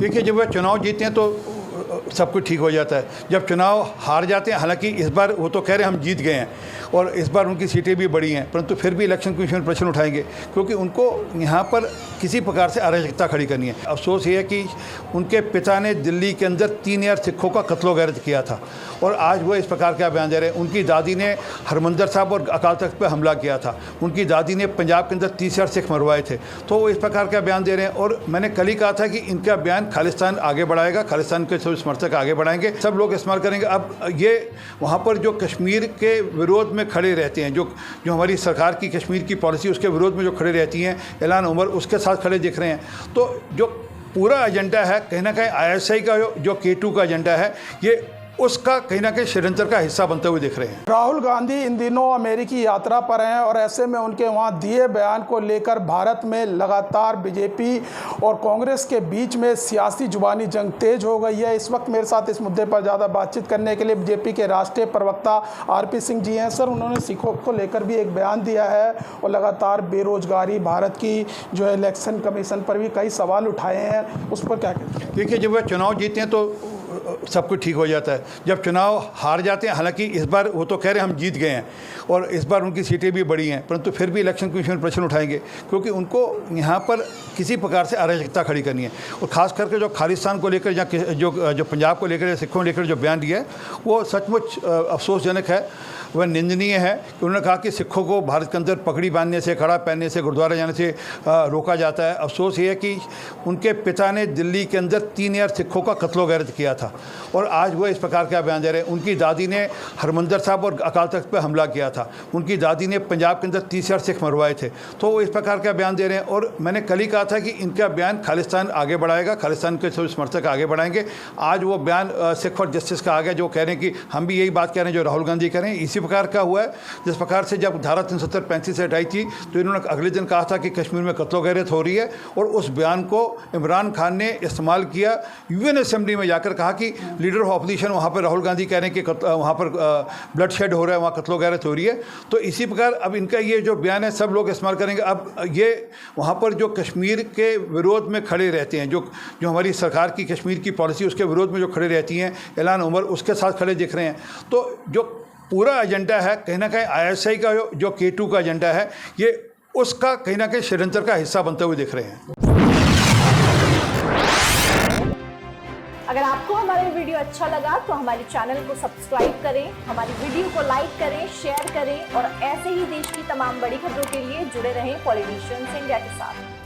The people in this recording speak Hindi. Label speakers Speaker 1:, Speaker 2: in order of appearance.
Speaker 1: देखिए, जब वह चुनाव जीते हैं तो सब कुछ ठीक हो जाता है। जब चुनाव हार जाते हैं, हालांकि इस बार वो तो कह रहे हैं हम जीत गए हैं और इस बार उनकी सीटें भी बढ़ी हैं, परंतु फिर भी इलेक्शन कमीशन प्रश्न उठाएंगे क्योंकि उनको यहाँ पर किसी प्रकार से अराजकता खड़ी करनी है। अफसोस ये है कि उनके पिता ने दिल्ली के अंदर 3000 सिखों का कत्लो-गारत किया था और आज वो इस प्रकार का बयान दे रहे हैं। उनकी दादी ने हरमंदिर साहब और अकाल तख्त पर हमला किया था, उनकी दादी ने पंजाब के अंदर 30,000 सिख मरवाए थे, तो वो इस प्रकार का बयान दे रहे हैं। और मैंने कल ही कहा था कि इनका बयान खालिस्तान आगे बढ़ाएगा, खालिस्तान के सब समर्थक आगे बढ़ाएंगे, सब लोग इस्तेमाल करेंगे। अब ये वहाँ पर जो कश्मीर के विरोध में खड़े रहते हैं, जो हमारी सरकार की कश्मीर की पॉलिसी उसके विरोध में जो खड़े रहती हैं, ऐलान उमर उसके साथ खड़े दिख रहे हैं। तो जो पूरा एजेंडा है कहीं ना कहीं ISI का जो K2 का एजेंडा है, ये उसका कहीं ना कहीं षड्यंत्र का हिस्सा बनते हुए दिख रहे हैं।
Speaker 2: राहुल गांधी इन दिनों अमेरिकी यात्रा पर हैं और ऐसे में उनके वहां दिए बयान को लेकर भारत में लगातार बीजेपी और कांग्रेस के बीच में सियासी जुबानी जंग तेज हो गई है। इस वक्त मेरे साथ इस मुद्दे पर ज़्यादा बातचीत करने के लिए बीजेपी के राष्ट्रीय प्रवक्ता RP सिंह जी हैं। सर, उन्होंने सिखों को लेकर भी एक बयान दिया है और लगातार बेरोजगारी, भारत की जो है इलेक्शन कमीशन पर भी कई सवाल उठाए हैं, उस पर क्या कहते हैं?
Speaker 1: देखिए, जब वह चुनाव जीते हैं तो सब कुछ ठीक हो जाता है। जब चुनाव हार जाते हैं, हालांकि इस बार वो तो कह रहे हैं हम जीत गए हैं और इस बार उनकी सीटें भी बढ़ी हैं, परंतु फिर भी इलेक्शन कमीशन प्रश्न उठाएंगे क्योंकि उनको यहाँ पर किसी प्रकार से अराजकता खड़ी करनी है। और ख़ास करके जो खालिस्तान को लेकर या जो पंजाब को लेकर या सिखों को लेकर जो बयान दिया है, वो सचमुच अफसोसजनक है, वह निंदनीय है कि उन्होंने कहा कि सिखों को भारत के अंदर पगड़ी बांधने से, कड़ा पहनने से, गुरुद्वारा जाने से रोका जाता है। अफसोस ये है कि उनके पिता ने दिल्ली के अंदर 3000 सिखों का कत्लो-गारत किया था और आज वो इस प्रकार का बयान दे रहे हैं। उनकी दादी ने हरमंदिर साहब और अकाल तख्त पर हमला किया था, उनकी दादी ने पंजाब के अंदर 30,000 सिख मरवाए थे, तो वो इस प्रकार का बयान दे रहे हैं। और मैंने कल ही कहा था कि इनका बयान खालिस्तान आगे बढ़ाएगा, खालिस्तान के सब समर्थक आगे बढ़ाएंगे। आज वो बयान सिख फॉर जस्टिस का आ गया, जो कह रहे हैं कि हम भी यही बात कह रहे हैं जो राहुल गांधी कह रहे हैं। इसी प्रकार का हुआ है जिस प्रकार से जब धारा 370-35 से हटाई थी तो इन्होंने अगले दिन कहा था कि कश्मीर में कत्लो-गारत हो रही है और उस बयान को इमरान खान ने इस्तेमाल किया। UN असेंबली में जाकर कहा कि लीडर ऑफ ऑपोजिशन वहाँ पर राहुल गांधी कह रहे हैं कि वहाँ पर ब्लड शेड हो रहा है, वहाँ कत्लो-गारत हो रही है। तो इसी प्रकार अब इनका ये जो बयान है सब लोग इस्तेमाल करेंगे। अब ये वहाँ पर जो कश्मीर के विरोध में खड़े रहते हैं, जो हमारी सरकार की कश्मीर की पॉलिसी उसके विरोध में जो खड़े रहती हैं, ऐलान उमर उसके साथ खड़े दिख रहे हैं। तो जो पूरा एजेंडा है कहीं ना कहीं ISI का जो K2 का एजेंडा है, ये उसका कहीं ना कहीं षड्यंत्र का हिस्सा बनते हुए दिख रहे हैं।
Speaker 3: अगर आपको हमारा वीडियो अच्छा लगा तो हमारे चैनल को सब्सक्राइब करें, हमारी वीडियो को लाइक करें, शेयर करें और ऐसे ही देश की तमाम बड़ी खबरों के लिए जुड़े रहें पॉलिटिशियंस इंडिया के साथ।